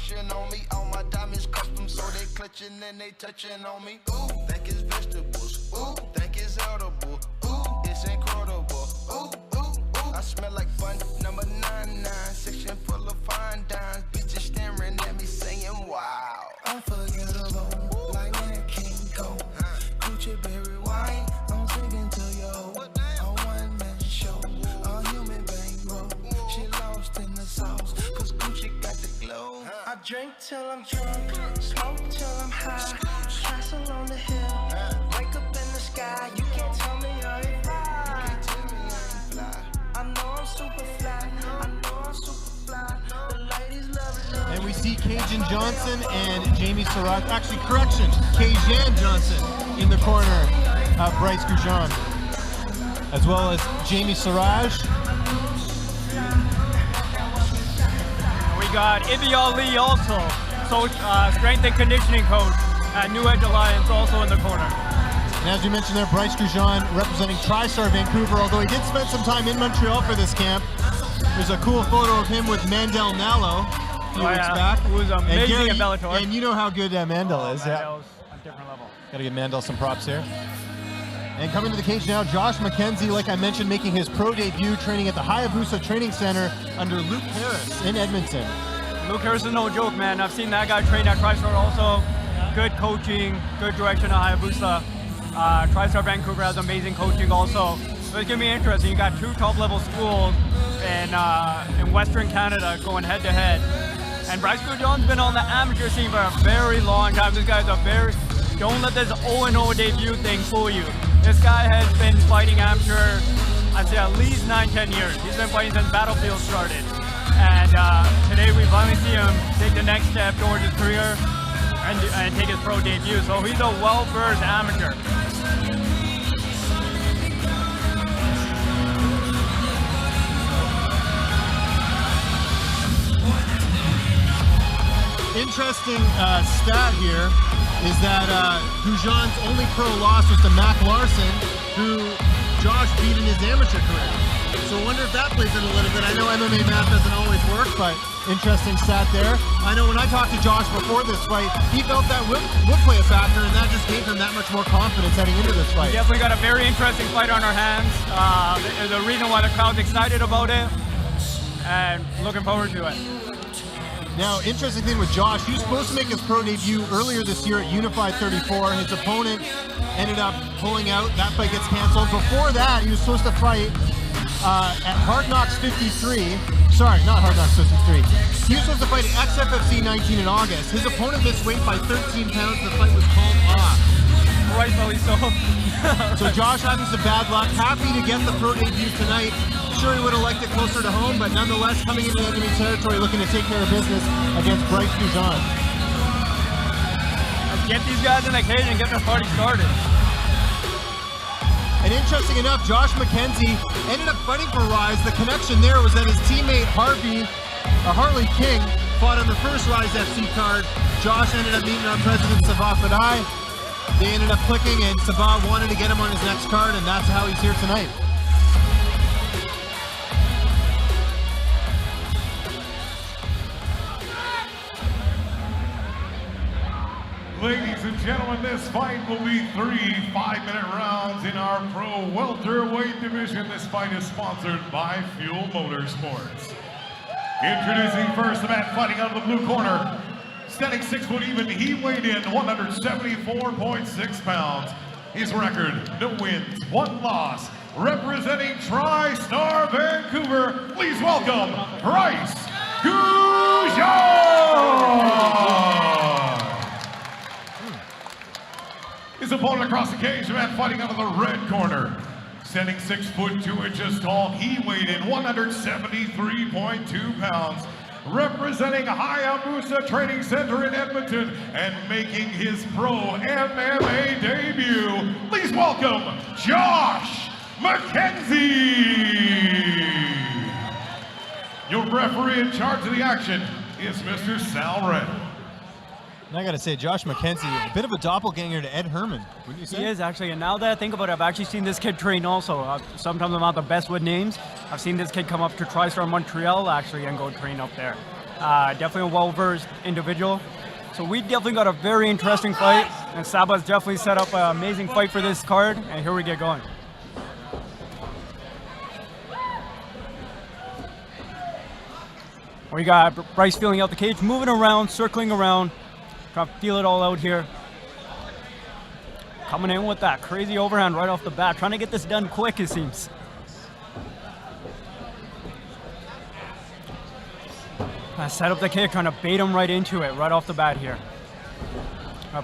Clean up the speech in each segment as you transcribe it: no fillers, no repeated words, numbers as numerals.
crushing on me. All my diamonds custom, so they clutching and they touching on me. Ooh, think it's vegetables. Ooh, think it's edible. Ooh, it's incredible. Ooh, ooh, ooh. I smell like fun. Number 99, section full of fine dimes. Bitches staring at me saying, wow. Unforgettable, like that King Cole. Gucci berry wine, I'm singing to yo. A one-man show, a human bankroll. She lost in the sauce, cause Gucci got the glow. I drink till I'm drunk, smoke till I'm high. Castle on the hill, wake up in the sky. You can't tell me I ain't fly. I know I'm super fly, I know I'm super fly. The ladies love it. And we see Cajun Johnson and Jamie Siraj, actually correction, Cajun Johnson in the corner, Bryce Gougeon, as well as Jamie Siraj. We got Ibial Lee also, so strength and conditioning coach at New Edge Alliance, also in the corner. And as you mentioned there, Bryce Gougeon representing Tristar Vancouver, although he did spend some time in Montreal for this camp. There's a cool photo of him with Mandel Nallo a few weeks back. Who was amazing Gary, at Bellator. And you know how good Mandel is. Mandel's a different level. Gotta give Mandel some props here. And coming to the cage now, Josh Mackenzie, like I mentioned, making his pro debut, training at the Hayabusa Training Centre under Luke Harris in Edmonton. Luke Harris is no joke, man. I've seen that guy train at Tristar also. Good coaching, good direction at Hayabusa. Tristar Vancouver has amazing coaching also. So it's gonna be interesting. You got two top-level schools in Western Canada going head-to-head. And Bryce Gougeon's been on the amateur scene for a very long time. This guy's don't let this 0-0 debut thing fool you. This guy has been fighting amateur, I'd say at least 9-10 years. He's been fighting since Battlefield started. And today we finally see him take the next step towards his career and take his pro debut. So he's a well-versed amateur. Interesting stat here is that Gougeon's only pro loss was to Mac Larson, who Josh beat in his amateur career. So I wonder if that plays in a little bit. I know MMA math doesn't always work, but interesting stat there. I know when I talked to Josh before this fight, he felt that would play a factor, and that just gave him that much more confidence heading into this fight. We definitely got a very interesting fight on our hands. There's a reason why the crowd's excited about it, and looking forward to it. Now, interesting thing with Josh, he was supposed to make his pro debut earlier this year at Unified 34. His opponent ended up pulling out. That fight gets canceled. Before that, he was supposed to fight at Hard Knocks 53. Sorry, not Hard Knocks 53. He was supposed to fight at XFFC 19 in August. His opponent missed weight by 13 pounds. The fight was called off. Rightfully so. So Josh having some bad luck. Happy to get the pro debut tonight. Sure, he would have liked it closer to home, but nonetheless, coming into enemy territory, looking to take care of business against Bryce Gougeon. Get these guys in the cage and get this party started. And interesting enough, Josh Mackenzie ended up fighting for Rise. The connection there was that his teammate Harley King fought on the first Rise FC card. Josh ended up meeting our president, Sabah Fadai. They ended up clicking, and Sabah wanted to get him on his next card, and that's how he's here tonight. Ladies and gentlemen, this fight will be 3 5-minute rounds in our Pro Welterweight division. This fight is sponsored by Fuel Motorsports. Introducing first the man fighting out of the blue corner. Standing 6 foot even, he weighed in 174.6 pounds. His record, no wins, 1 loss. Representing Tristar Vancouver, please welcome Bryce Gougeon! His opponent across the cage, the man fighting out of the red corner. Standing 6 foot 2 inches tall, he weighed in 173.2 pounds. Representing Hayabusa Training Centre in Edmonton and making his pro MMA debut, please welcome Josh Mackenzie. Your referee in charge of the action is Mr. Sal Red. And I gotta say, Josh Mackenzie, a bit of a doppelganger to Ed Herman, wouldn't you say? He is actually, and now that I think about it, I've actually seen this kid train also. Sometimes I'm not the best with names. I've seen this kid come up to Tristar Montreal actually and go train up there. Definitely a well-versed individual. So we definitely got a very interesting fight, and Saba's definitely set up an amazing fight for this card, and here we get going. We got Bryce feeling out the cage, moving around, circling around, trying to feel it all out here. Coming in with that crazy overhand right off the bat, trying to get this done quick, it seems. Set up the kick, trying to bait him right into it, right off the bat here.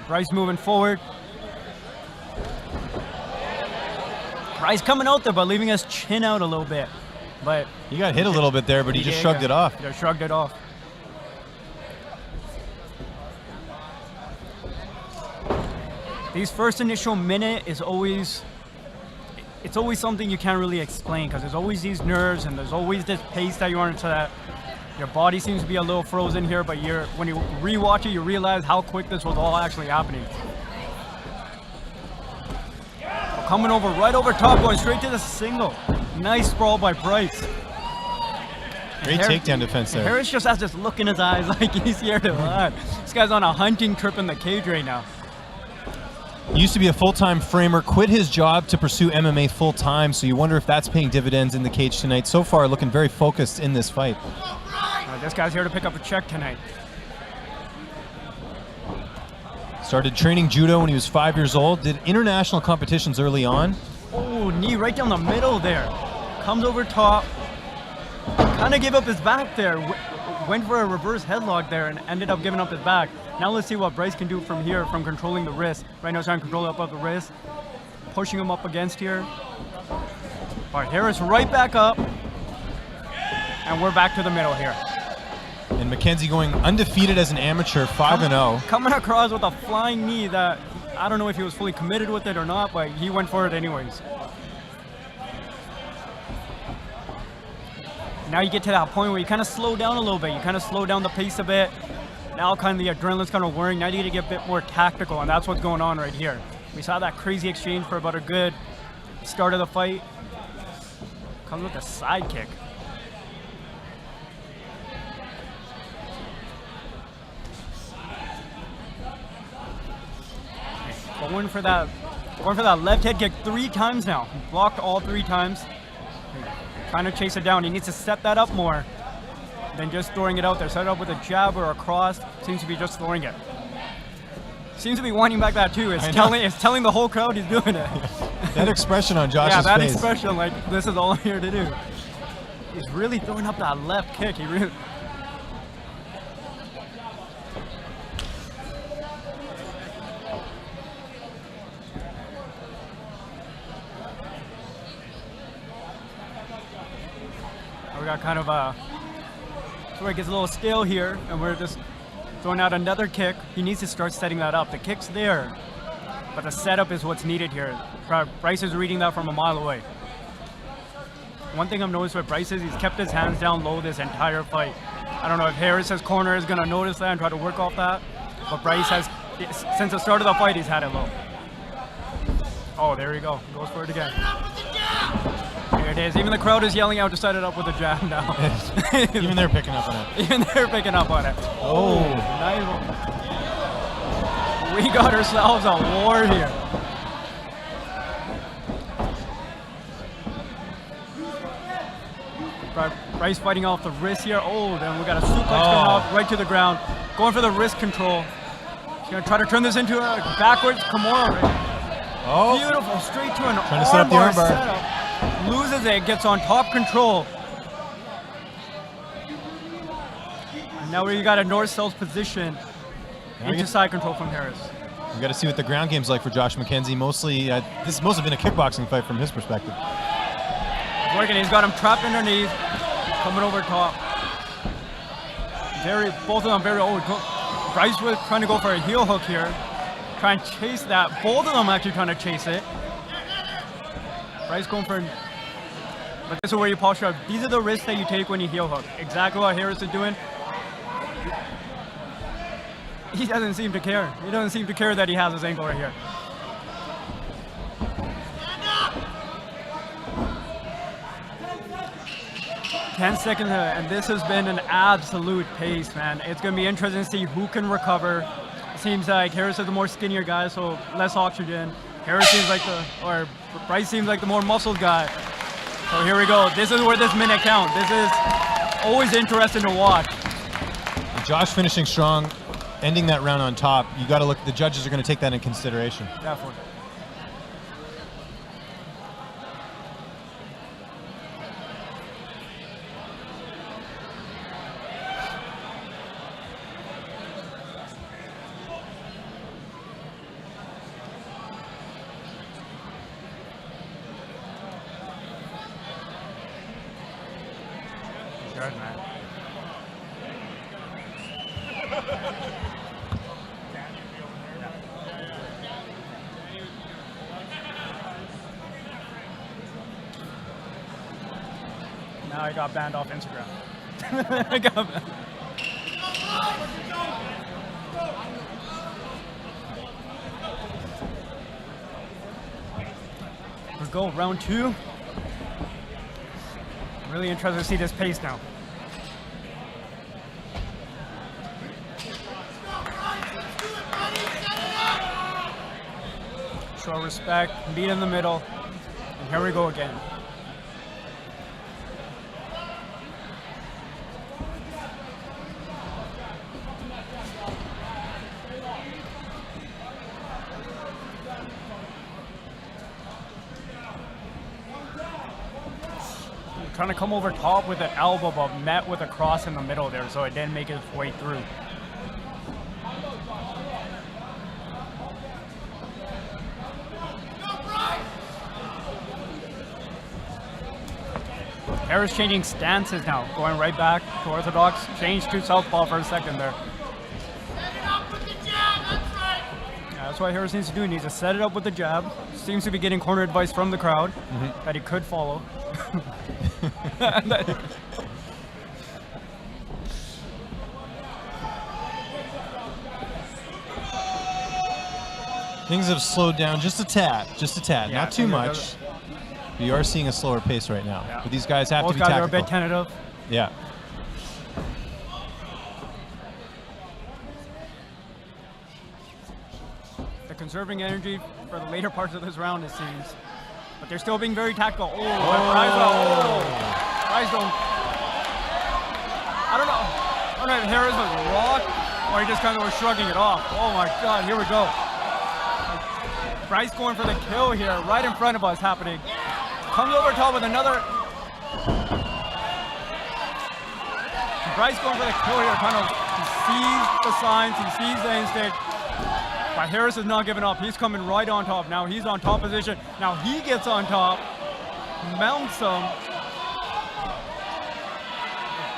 Bryce moving forward. Bryce coming out there, but leaving his chin out a little bit. But he got hit a little bit there, but he just shrugged it off. He just shrugged it off. These first initial minute is always, it's always something you can't really explain, because there's always these nerves and there's always this pace that you are into that. Your body seems to be a little frozen here, but when you rewatch it, you realize how quick this was all actually happening. Coming over, right over top, going straight to the single. Nice sprawl by Bryce. Great takedown defense there. Harris just has this look in his eyes like he's here to learn. This guy's on a hunting trip in the cage right now. He used to be a full-time framer, quit his job to pursue MMA full-time, so you wonder if that's paying dividends in the cage tonight. So far, looking very focused in this fight. This guy's here to pick up a check tonight. Started training judo when he was 5 years old, did international competitions early on. Oh, knee right down the middle there. Comes over top. Kind of gave up his back there. Went for a reverse headlock there and ended up giving up his back. Now let's see what Bryce can do from here, from controlling the wrist. Right now he's trying to control up the wrist. Pushing him up against here. But Harris right back up. And we're back to the middle here. And Mackenzie going undefeated as an amateur, 5-0. Coming across with a flying knee that, I don't know if he was fully committed with it or not, but he went for it anyways. Now you get to that point where you kind of slow down a little bit. You kind of slow down the pace a bit. Now kind of the adrenaline's kind of wearing. Now you need to get a bit more tactical, and that's what's going on right here. We saw that crazy exchange for about a good start of the fight. Comes with a side kick. Going for that left head kick 3 times now. Blocked all 3 times. Trying to chase it down. He needs to set that up more than just throwing it out there. Set it up with a jab or a cross. Seems to be just throwing it. Seems to be winding back that too. It's telling the whole crowd he's doing it. That expression on Josh's face. Yeah, that expression, like, this is all I'm here to do. He's really throwing up that left kick. He really... We got kind of where it gets a little stale here, and we're just throwing out another kick. He needs to start setting that up. The kick's there, but the setup is what's needed here. Bryce is reading that from a mile away. One thing I've noticed with Bryce is he's kept his hands down low this entire fight. I don't know if Harris's corner is going to notice that and try to work off that, but Bryce has, since the start of the fight, he's had it low. Oh, there you go. Goes for it again. Here it is. Even the crowd is yelling out to set it up with a jab now. Even they're picking up on it. Even they're picking up on it. Oh. Nice. We got ourselves a war here. Bryce fighting off the wrist here. Oh, then we got a suplex coming up right to the ground. Going for the wrist control. He's going to try to turn this into a backwards Kimura. Oh. Beautiful. Straight to an armbar setup. Loses it, gets on top control. And now you got a north-south position into side control from Harris. We got to see what the ground game's like for Josh Mackenzie. Mostly, this has mostly been a kickboxing fight from his perspective. Working, he's got him trapped underneath, coming over top. Both of them very old. Bryce was trying to go for a heel hook here, trying to chase that. Both of them actually trying to chase it. Bryce going for, but this is where you posture up. These are the risks that you take when you heel hook. Exactly what Harris is doing. He doesn't seem to care. He doesn't seem to care that he has his ankle right here. 10 seconds, and this has been an absolute pace, man. It's going to be interesting to see who can recover. It seems like Harris is the more skinnier guy, so less oxygen. Harris seems like Bryce seems like the more muscled guy. So here we go. This is where this minute counts. This is always interesting to watch. Josh finishing strong, ending that round on top. You got to look. The judges are going to take that in consideration. Definitely. Good, man. Now I got banned off Instagram. I got banned. We go round 2. Really interested to see this pace now. Show respect, meet in the middle, and here we go again. Trying to come over top with an elbow, but met with a cross in the middle there, so it didn't make its way through. Harris changing stances now, going right back to orthodox, changed to southpaw for a second there. Yeah, that's what Harris needs to do. He needs to set it up with the jab. Seems to be getting corner advice from the crowd that he could follow. Things have slowed down just a tad, Yeah, not too much. But you are seeing a slower pace right now. Yeah. But these guys have to be Both guys tactical. are a bit tentative. Yeah. They're conserving energy for the later parts of this round, it seems. But they're still being very tactical. Bryce don't. I don't know if Harris was rocked or he just kind of was shrugging it off. Oh my God, here we go. Bryce going for the kill here, right in front of us happening. Comes over top with another. Bryce going for the kill here, kind of, he sees the signs, he sees the instinct. But Harris is not giving up. He's coming right on top. Now he's on top position. Now he gets on top, mounts him.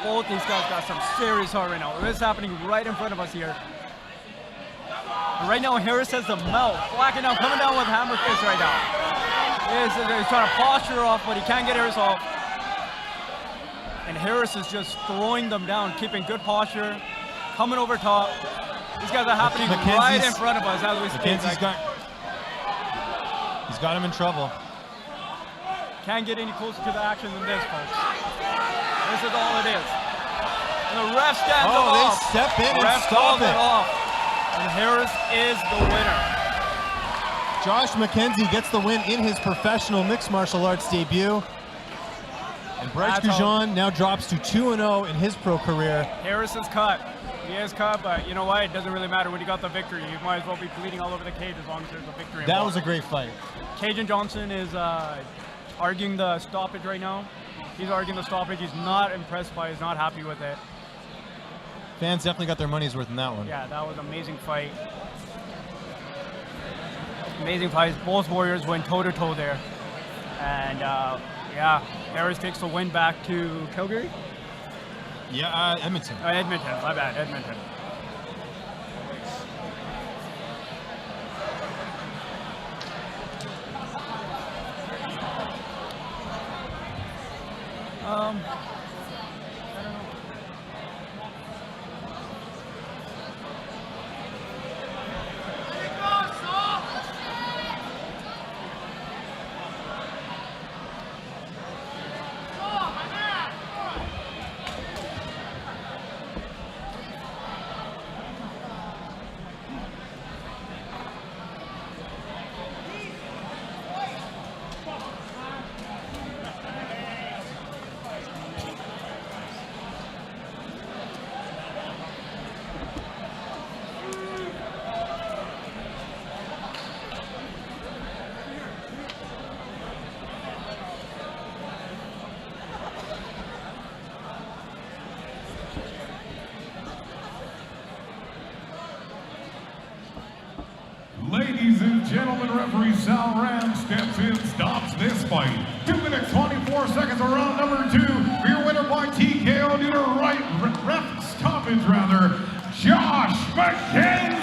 Both these guys got some serious heart right now. This is happening right in front of us here. And right now Harris has the mouth, blacking out, coming down with hammer fist right now. He's trying to posture off, but he can't get Harris off. And Harris is just throwing them down, keeping good posture, coming over top. These guys are happening right in front of us as we speak. Mackenzie's got him in trouble. Can't get any closer to the action than this, folks. This is all it is. And the ref stands it off. They step in and stop it. Off. And Harris is the winner. Josh Mackenzie gets the win in his professional mixed martial arts debut. And Bryce Gougeon now drops to 2-0 in his pro career. Harris is cut. He is cut, but you know what? It doesn't really matter when you got the victory. You might as well be bleeding all over the cage as long as there's a victory involved. That was a great fight. Cajun Johnson is arguing the stoppage right now. He's arguing the stoppage. He's not impressed by it. He's not happy with it. Fans definitely got their money's worth in that one. Yeah, that was an amazing fight. Amazing fights. Both warriors went toe-to-toe there. And yeah, Harris takes the win back to Calgary. Yeah, Edmonton. Edmonton, my bad, Edmonton. I don't know. Ladies and gentlemen, referee Sal Ram steps in, stops this fight. 2 minutes, 24 seconds of round number 2. For your winner by TKO due to ref stoppage, Josh Mackenzie.